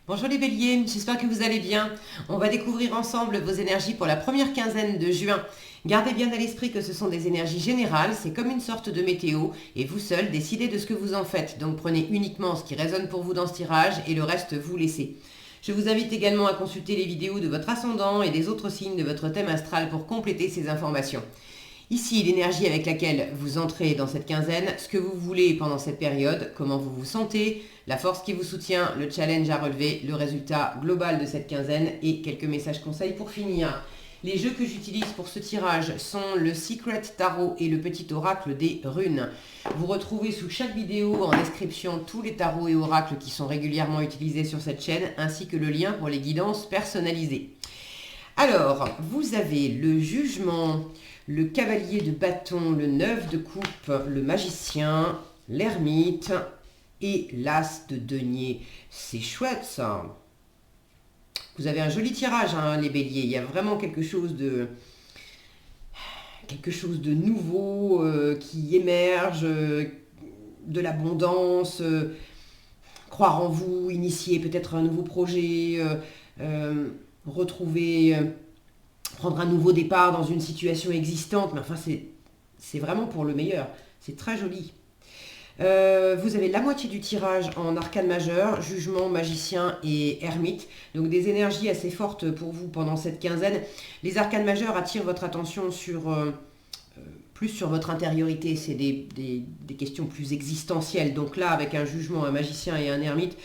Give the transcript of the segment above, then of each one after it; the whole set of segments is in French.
Bonjour les béliers, j'espère que vous allez bien. On va découvrir ensemble vos énergies pour la première quinzaine de juin. Gardez bien à l'esprit que ce sont des énergies générales, c'est comme une sorte de météo, et vous seul décidez de ce que vous en faites. Donc prenez uniquement ce qui résonne pour vous dans ce tirage, et le reste vous laissez. Je vous invite également à consulter les vidéos de votre ascendant et des autres signes de votre thème astral pour compléter ces informations. Ici, l'énergie avec laquelle vous entrez dans cette quinzaine, ce que vous voulez pendant cette période, comment vous vous sentez, la force qui vous soutient, le challenge à relever, le résultat global de cette quinzaine et quelques messages conseils pour finir. Les jeux que j'utilise pour ce tirage sont le Secret Tarot et le Petit Oracle des Runes. Vous retrouvez sous chaque vidéo en description tous les tarots et oracles qui sont régulièrement utilisés sur cette chaîne, ainsi que le lien pour les guidances personnalisées. Alors, vous avez le Jugement, le Cavalier de bâton, le 9 de coupe, le Magicien, l'Ermite et l'As de denier. C'est chouette ça. Vous avez un joli tirage, hein, les béliers. Il y a vraiment quelque chose de nouveau qui émerge, de l'abondance, croire en vous, initier peut-être un nouveau projet, retrouver, prendre un nouveau départ dans une situation existante. Mais enfin, c'est vraiment pour le meilleur. C'est très joli. Vous avez la moitié du tirage en arcane majeur, jugement, magicien et ermite. Donc des énergies assez fortes pour vous pendant cette quinzaine. Les arcanes majeurs attirent votre attention plus sur votre intériorité. C'est des questions plus existentielles. Donc là, avec un jugement, un magicien et un ermite,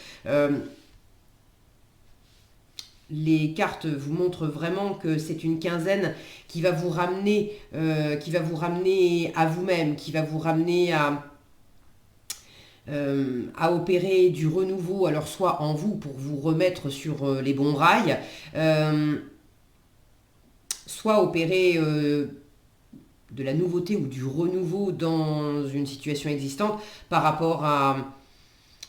les cartes vous montrent vraiment que c'est une quinzaine qui va vous ramener à vous-même, qui va vous ramener à opérer du renouveau, alors soit en vous pour vous remettre sur les bons rails, soit opérer de la nouveauté ou du renouveau dans une situation existante par rapport à...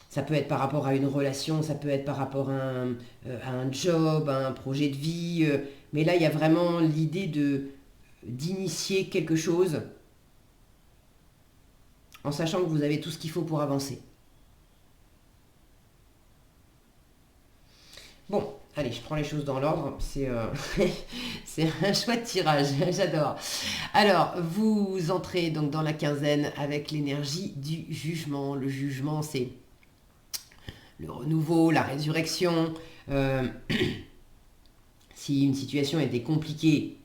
Ça peut être par rapport à une relation, ça peut être par rapport à un job, à un projet de vie. Mais là, il y a vraiment l'idée d'initier quelque chose en sachant que vous avez tout ce qu'il faut pour avancer. Bon, allez, je prends les choses dans l'ordre. C'est un chouette tirage, j'adore. Alors, vous entrez donc dans la quinzaine avec l'énergie du jugement. Le jugement, c'est le renouveau, la résurrection. Si une situation était compliquée,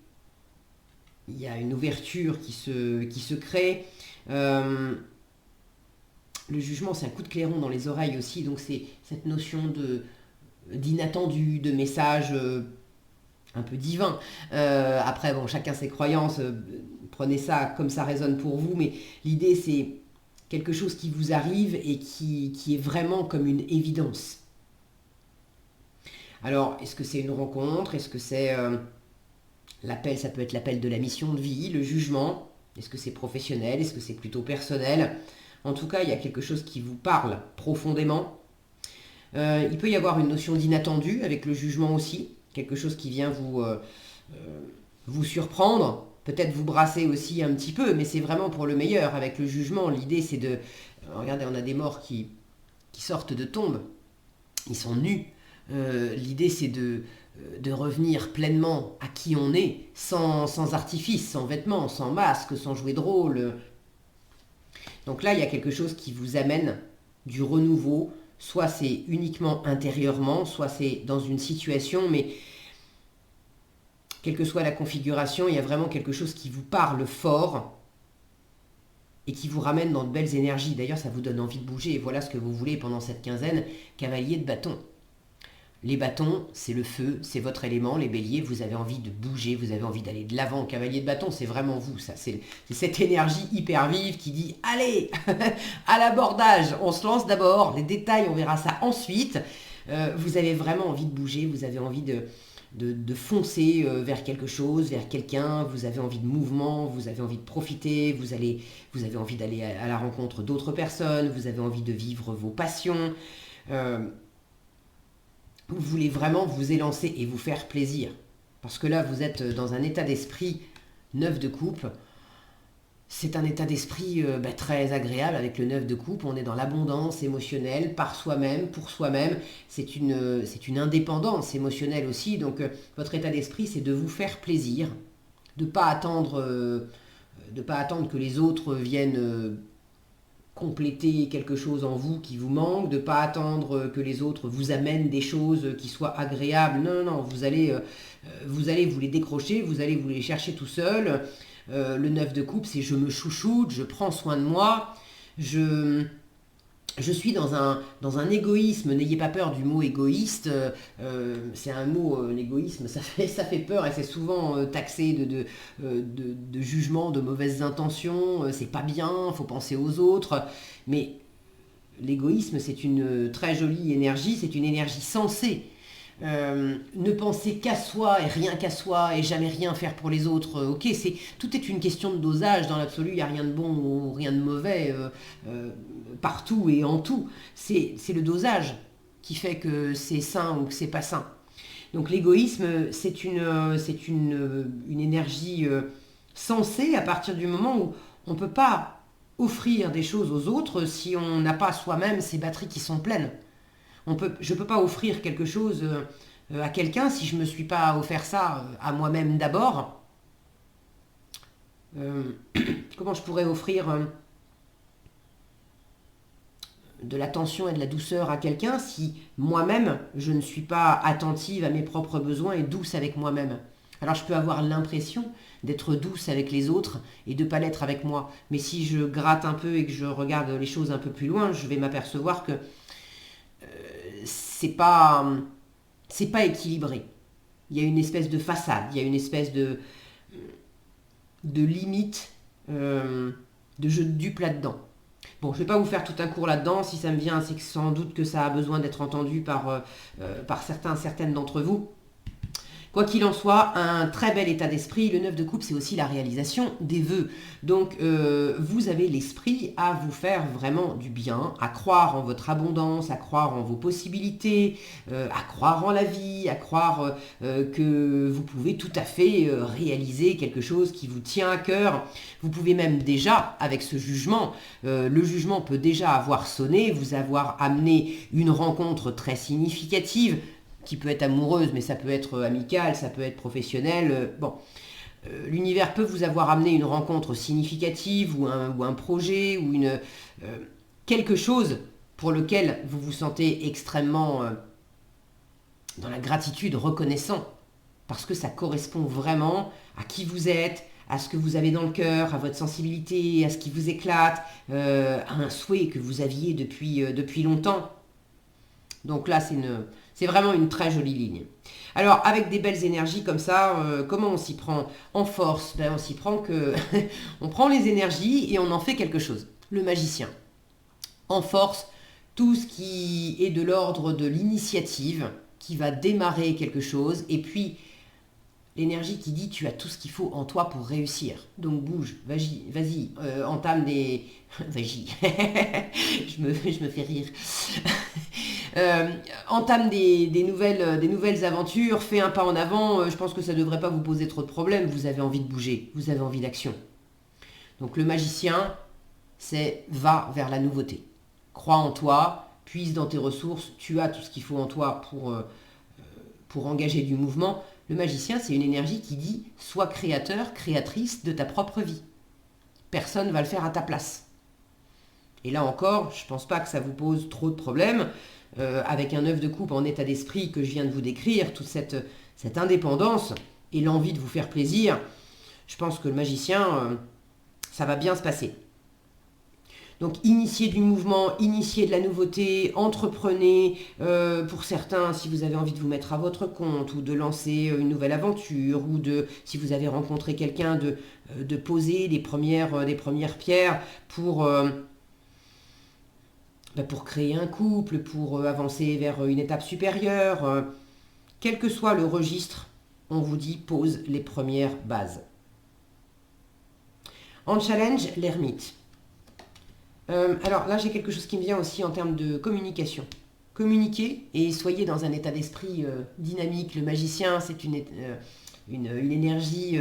il y a une ouverture qui se crée. Le jugement, c'est un coup de clairon dans les oreilles aussi, donc c'est cette notion d'inattendu, de message un peu divin. Après, bon, chacun ses croyances, prenez ça comme ça résonne pour vous, mais l'idée c'est quelque chose qui vous arrive et qui est vraiment comme une évidence. Alors, est-ce que c'est une rencontre? Est-ce que c'est l'appel? Ça peut être l'appel de la mission de vie, le jugement. Est-ce que c'est professionnel? Est-ce que c'est plutôt personnel? En tout cas, il y a quelque chose qui vous parle profondément. Il peut y avoir une notion d'inattendu avec le jugement aussi. Quelque chose qui vient vous surprendre. Peut-être vous brasser aussi un petit peu, mais c'est vraiment pour le meilleur. Avec le jugement, l'idée c'est de... regardez, on a des morts qui sortent de tombes. Ils sont nus. L'idée c'est de revenir pleinement à qui on est, sans artifice, sans vêtements, sans masque, sans jouer de rôle. Donc là, il y a quelque chose qui vous amène du renouveau. Soit c'est uniquement intérieurement, soit c'est dans une situation, mais quelle que soit la configuration, il y a vraiment quelque chose qui vous parle fort et qui vous ramène dans de belles énergies. D'ailleurs, ça vous donne envie de bouger. Et voilà ce que vous voulez pendant cette quinzaine. Cavalier de bâton. Les bâtons, c'est le feu, c'est votre élément. Les béliers, vous avez envie de bouger, vous avez envie d'aller de l'avant. Cavalier de bâton, c'est vraiment vous, ça. C'est cette énergie hyper vive qui dit « Allez, à l'abordage, on se lance d'abord. Les détails, on verra ça ensuite. » Vous avez vraiment envie de bouger, vous avez envie de foncer vers quelque chose, vers quelqu'un. Vous avez envie de mouvement, vous avez envie de profiter. Vous avez envie d'aller à la rencontre d'autres personnes. Vous avez envie de vivre vos passions. Vous voulez vraiment vous élancer et vous faire plaisir. Parce que là, vous êtes dans un état d'esprit 9 de coupe. C'est un état d'esprit très agréable avec le 9 de coupe. On est dans l'abondance émotionnelle par soi-même, pour soi-même. C'est une indépendance émotionnelle aussi. Donc votre état d'esprit, c'est de vous faire plaisir, de ne pas attendre, pas attendre que les autres viennent compléter quelque chose en vous qui vous manque, de ne pas attendre que les autres vous amènent des choses qui soient agréables. Non, non, non, vous allez vous les décrocher, vous allez vous les chercher tout seul. Le 9 de coupe, c'est je me chouchoute, je prends soin de moi, je suis dans un égoïsme. N'ayez pas peur du mot égoïste. C'est un mot, l'égoïsme, ça fait peur et c'est souvent taxé de jugement, de mauvaises intentions. C'est pas bien, il faut penser aux autres. Mais l'égoïsme, c'est une très jolie énergie, c'est une énergie sensée. Ne penser qu'à soi et rien qu'à soi et jamais rien faire pour les autres. Ok, tout est une question de dosage. Dans l'absolu, il n'y a rien de bon ou rien de mauvais partout et en tout. C'est le dosage qui fait que c'est sain ou que c'est pas sain. Donc l'égoïsme, c'est une énergie sensée à partir du moment où on ne peut pas offrir des choses aux autres si on n'a pas soi-même ces batteries qui sont pleines. Je ne peux pas offrir quelque chose à quelqu'un si je ne me suis pas offert ça à moi-même d'abord. Comment je pourrais offrir de l'attention et de la douceur à quelqu'un si moi-même je ne suis pas attentive à mes propres besoins et douce avec moi-même? Alors je peux avoir l'impression d'être douce avec les autres et de ne pas l'être avec moi. Mais si je gratte un peu et que je regarde les choses un peu plus loin, je vais m'apercevoir que c'est pas équilibré. Il y a une espèce de façade, il y a une espèce de limite, de jeu de dupe là-dedans. Bon, je ne vais pas vous faire tout un cours là-dedans. Si ça me vient, c'est que sans doute que ça a besoin d'être entendu par certaines d'entre vous. Quoi qu'il en soit, un très bel état d'esprit. Le 9 de coupe, c'est aussi la réalisation des vœux. Donc, vous avez l'esprit à vous faire vraiment du bien, à croire en votre abondance, à croire en vos possibilités, à croire en la vie, à croire que vous pouvez tout à fait réaliser quelque chose qui vous tient à cœur. Vous pouvez même déjà, avec ce jugement, le jugement peut déjà avoir sonné, vous avoir amené une rencontre très significative, qui peut être amoureuse, mais ça peut être amical, ça peut être professionnel. L'univers peut vous avoir amené une rencontre significative ou un projet ou quelque chose pour lequel vous vous sentez extrêmement dans la gratitude, reconnaissant, parce que ça correspond vraiment à qui vous êtes, à ce que vous avez dans le cœur, à votre sensibilité, à ce qui vous éclate, à un souhait que vous aviez depuis longtemps. Donc là, c'est vraiment une très jolie ligne. Alors, avec des belles énergies comme ça, comment on s'y prend en force? On s'y prend que on prend les énergies et on en fait quelque chose. Le magicien. En force, tout ce qui est de l'ordre de l'initiative, qui va démarrer quelque chose, et puis l'énergie qui dit tu as tout ce qu'il faut en toi pour réussir. Donc bouge, vas-y, entame des... Vas-y, je me fais rire. Entame des nouvelles aventures, fais un pas en avant, je pense que ça ne devrait pas vous poser trop de problèmes, vous avez envie de bouger, vous avez envie d'action. Donc le magicien, c'est va vers la nouveauté. Crois en toi, puise dans tes ressources, tu as tout ce qu'il faut en toi pour engager du mouvement. Le magicien, c'est une énergie qui dit sois créateur, créatrice de ta propre vie. Personne ne va le faire à ta place. Et là encore, je ne pense pas que ça vous pose trop de problèmes. Avec un 9 de coupe en état d'esprit que je viens de vous décrire, toute cette indépendance et l'envie de vous faire plaisir, je pense que le magicien, ça va bien se passer. Donc initiez du mouvement, initiez de la nouveauté, entreprenez, pour certains, si vous avez envie de vous mettre à votre compte ou de lancer une nouvelle aventure ou si vous avez rencontré quelqu'un, de poser des premières pierres pour créer un couple, pour avancer vers une étape supérieure. Quel que soit le registre, on vous dit pose les premières bases. En challenge, l'ermite. Alors là, j'ai quelque chose qui me vient aussi en termes de communication. Communiquez et soyez dans un état d'esprit dynamique. Le magicien, une énergie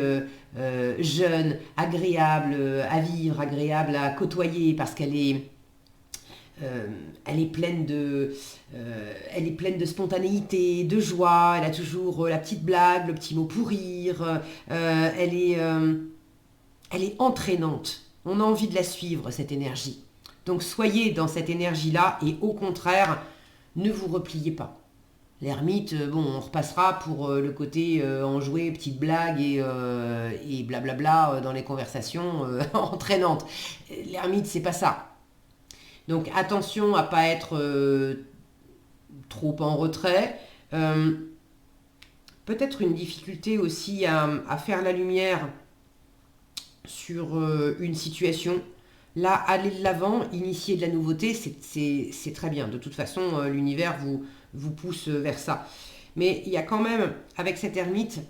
jeune, agréable à vivre, agréable à côtoyer, parce elle est elle est pleine de spontanéité, de joie, elle a toujours la petite blague, le petit mot pour rire, elle est entraînante. On a envie de la suivre, cette énergie. Donc soyez dans cette énergie-là et au contraire, ne vous repliez pas. L'ermite, bon, on repassera pour le côté enjoué, petite blague et blablabla dans les conversations entraînantes. L'ermite, c'est pas ça. Donc attention à pas être trop en retrait. Peut-être une difficulté aussi à faire la lumière sur une situation. Là, aller de l'avant, initier de la nouveauté, c'est très bien. De toute façon, l'univers vous pousse vers ça. Mais il y a quand même, avec cette ermite,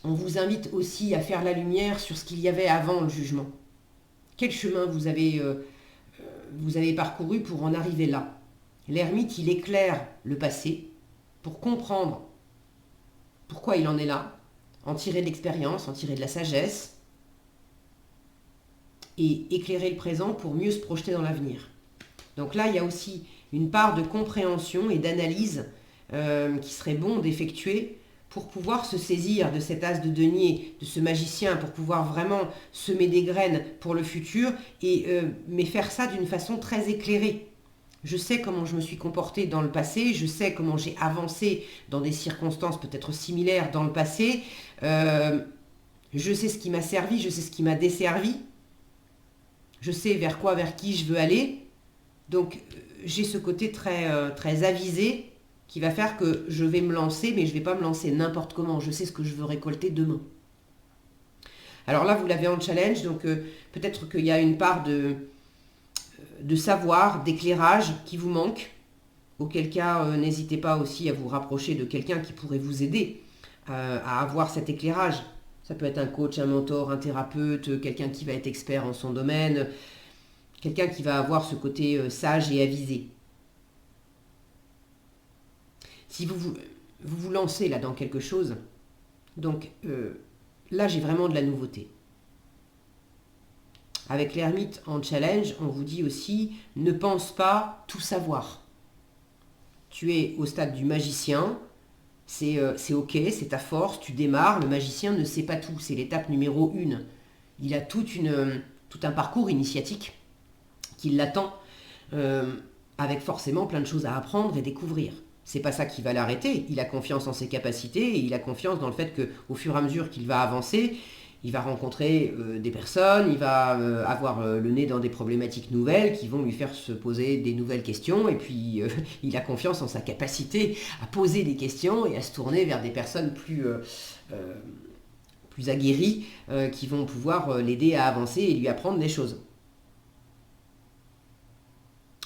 on vous invite aussi à faire la lumière sur ce qu'il y avait avant le jugement. Quel chemin vous avez parcouru pour en arriver là? L'ermite, il éclaire le passé pour comprendre pourquoi il en est là, en tirer de l'expérience, en tirer de la sagesse, et éclairer le présent pour mieux se projeter dans l'avenir. Donc là, il y a aussi une part de compréhension et d'analyse qui serait bon d'effectuer pour pouvoir se saisir de cet as de denier, de ce magicien, pour pouvoir vraiment semer des graines pour le futur, mais faire ça d'une façon très éclairée. Je sais comment je me suis comportée dans le passé, je sais comment j'ai avancé dans des circonstances peut-être similaires dans le passé, je sais ce qui m'a servi, je sais ce qui m'a desservi, je sais vers qui je veux aller. Donc j'ai ce côté très avisé qui va faire que je vais me lancer, mais je ne vais pas me lancer n'importe comment. Je sais ce que je veux récolter demain. Alors là, vous l'avez en challenge, donc peut-être qu'il y a une part de savoir, d'éclairage qui vous manque. Auquel cas, n'hésitez pas aussi à vous rapprocher de quelqu'un qui pourrait vous aider à avoir cet éclairage. Ça peut être un coach, un mentor, un thérapeute, quelqu'un qui va être expert en son domaine, quelqu'un qui va avoir ce côté sage et avisé. Si vous lancez là dans quelque chose, donc là j'ai vraiment de la nouveauté. Avec l'ermite en challenge, on vous dit aussi, ne pense pas tout savoir. Tu es au stade du magicien, c'est ok, c'est ta force, tu démarres, le magicien ne sait pas tout, c'est l'étape numéro 1. Il a tout un parcours initiatique qui l'attend, avec forcément plein de choses à apprendre et découvrir. C'est pas ça qui va l'arrêter, il a confiance en ses capacités et il a confiance dans le fait qu'au fur et à mesure qu'il va avancer, il va rencontrer des personnes, il va avoir le nez dans des problématiques nouvelles qui vont lui faire se poser des nouvelles questions et puis il a confiance en sa capacité à poser des questions et à se tourner vers des personnes plus aguerries qui vont pouvoir l'aider à avancer et lui apprendre des choses.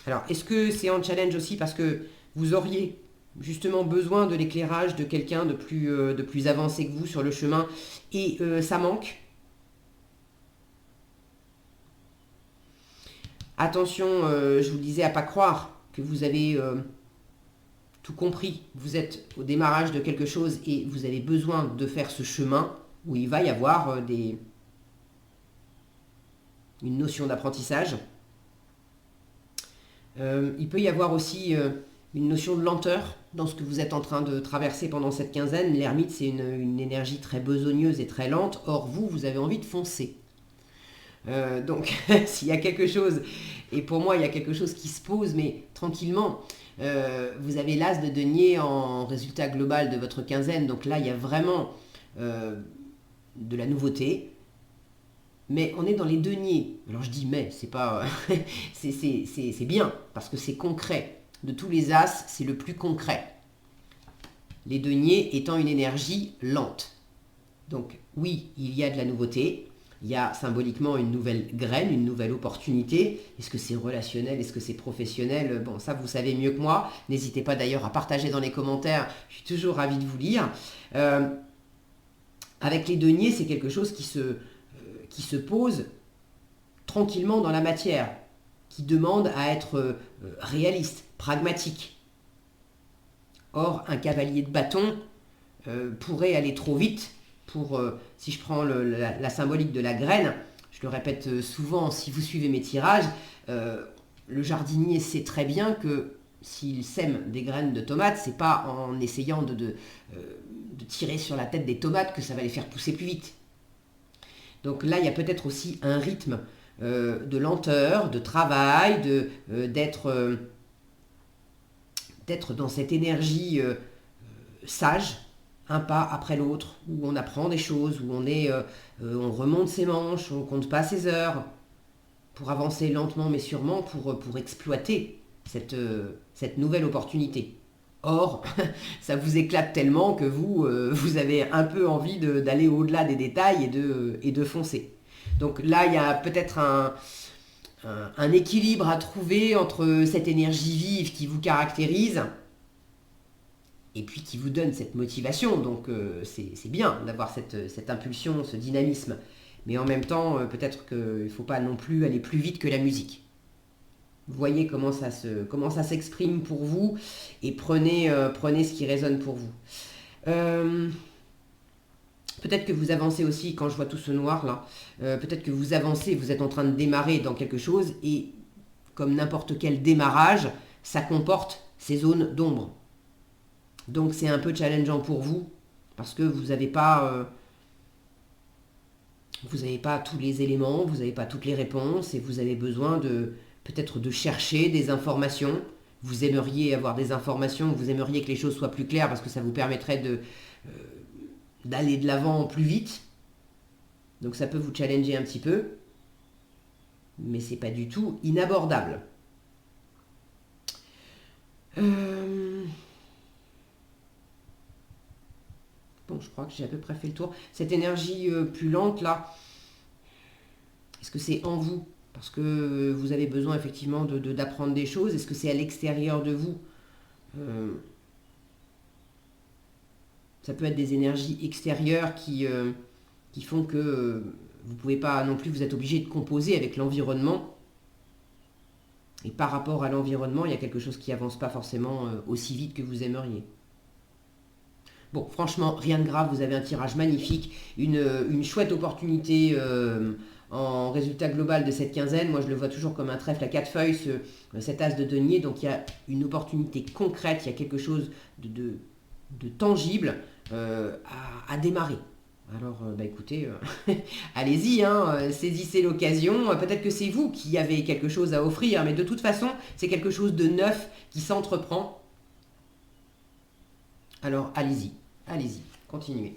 Alors, est-ce que c'est en challenge aussi parce que vous auriez justement besoin de l'éclairage de quelqu'un de plus avancé que vous sur le chemin et ça manque? Attention, je vous le disais, à pas croire que vous avez tout compris. Vous êtes au démarrage de quelque chose et vous avez besoin de faire ce chemin où il va y avoir une notion d'apprentissage. Il peut y avoir aussi une notion de lenteur dans ce que vous êtes en train de traverser pendant cette quinzaine. L'ermite, c'est une énergie très besogneuse et très lente. Or, vous avez envie de foncer. Donc, s'il y a quelque chose, et pour moi, il y a quelque chose qui se pose, mais tranquillement, vous avez l'as de denier en résultat global de votre quinzaine. Donc là, il y a vraiment de la nouveauté. Mais on est dans les deniers. Alors je dis mais, c'est pas, c'est bien, parce que c'est concret. De tous les as, c'est le plus concret. Les deniers étant une énergie lente. Donc oui, il y a de la nouveauté, il y a symboliquement une nouvelle graine, une nouvelle opportunité. Est-ce que c'est relationnel, est-ce que c'est professionnel? Bon, ça vous savez mieux que moi. N'hésitez pas d'ailleurs à partager dans les commentaires, je suis toujours ravie de vous lire. Avec les deniers, c'est quelque chose qui se pose tranquillement dans la matière, qui demande à être réaliste, pragmatique. Or, un cavalier de bâton, pourrait aller trop vite pour, si je prends la symbolique de la graine, je le répète souvent, si vous suivez mes tirages, le jardinier sait très bien que s'il sème des graines de tomates, c'est pas en essayant de tirer sur la tête des tomates que ça va les faire pousser plus vite. Donc là, il y a peut-être aussi un rythme de lenteur, de travail, d'être dans cette énergie sage, un pas après l'autre, où on apprend des choses, où on remonte ses manches, on compte pas ses heures, pour avancer lentement mais sûrement, pour exploiter cette nouvelle opportunité. Or, ça vous éclate tellement que vous avez un peu envie d'aller au-delà des détails et de foncer. Donc là, il y a peut-être un équilibre à trouver entre cette énergie vive qui vous caractérise et puis qui vous donne cette motivation. Donc c'est bien d'avoir cette impulsion, ce dynamisme. Mais en même temps, peut-être qu'il ne faut pas non plus aller plus vite que la musique. Vous voyez comment ça s'exprime pour vous et prenez ce qui résonne pour vous. Peut-être que vous avancez aussi, quand je vois tout ce noir là, peut-être que vous avancez, vous êtes en train de démarrer dans quelque chose et comme n'importe quel démarrage, ça comporte ces zones d'ombre. Donc c'est un peu challengeant pour vous parce que vous n'avez pas tous les éléments, vous n'avez pas toutes les réponses et vous avez besoin peut-être de chercher des informations. Vous aimeriez avoir des informations, vous aimeriez que les choses soient plus claires parce que ça vous permettrait d'aller de l'avant plus vite. Donc ça peut vous challenger un petit peu, mais c'est pas du tout inabordable. Bon, je crois que j'ai à peu près fait le tour. Cette énergie plus lente là, est-ce que c'est en vous ? Parce que vous avez besoin effectivement d'apprendre des choses. Est-ce que c'est à l'extérieur de vous ? Ça peut être des énergies extérieures qui font que vous ne pouvez pas non plus, vous êtes obligé de composer avec l'environnement. Et par rapport à l'environnement, il y a quelque chose qui n'avance pas forcément aussi vite que vous aimeriez. Bon, franchement, rien de grave, vous avez un tirage magnifique, une chouette opportunité en résultat global de cette quinzaine. Moi, je le vois toujours comme un trèfle à 4 feuilles, cet as de denier. Donc, il y a une opportunité concrète, il y a quelque chose de tangible à démarrer. Alors, écoutez, allez-y, saisissez l'occasion. Peut-être que c'est vous qui avez quelque chose à offrir, mais de toute façon, c'est quelque chose de neuf qui s'entreprend. Alors, allez-y, continuez.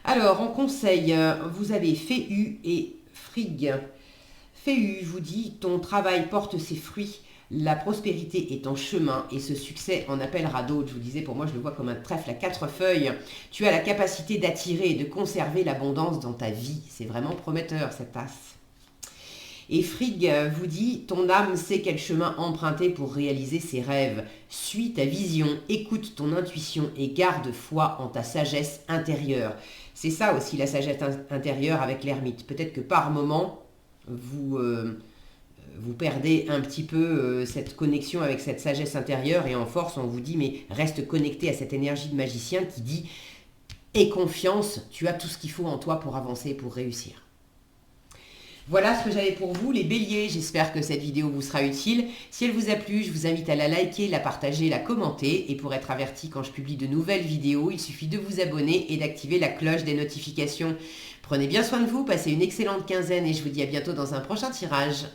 Alors, en conseil, vous avez Féhu et Frigg. Féhu vous dit, ton travail porte ses fruits, la prospérité est en chemin et ce succès en appellera d'autres. Je vous disais, pour moi, je le vois comme un trèfle à 4 feuilles. Tu as la capacité d'attirer et de conserver l'abondance dans ta vie. C'est vraiment prometteur, cet as. Et Frigg vous dit, ton âme sait quel chemin emprunter pour réaliser ses rêves. Suis ta vision, écoute ton intuition et garde foi en ta sagesse intérieure. C'est ça aussi la sagesse intérieure avec l'ermite. Peut-être que par moment, vous perdez un petit peu cette connexion avec cette sagesse intérieure et en force, on vous dit, mais reste connecté à cette énergie de magicien qui dit, aie confiance, tu as tout ce qu'il faut en toi pour avancer, pour réussir. Voilà ce que j'avais pour vous, les béliers. J'espère que cette vidéo vous sera utile. Si elle vous a plu, je vous invite à la liker, la partager, la commenter. Et pour être averti quand je publie de nouvelles vidéos, il suffit de vous abonner et d'activer la cloche des notifications. Prenez bien soin de vous, passez une excellente quinzaine et je vous dis à bientôt dans un prochain tirage.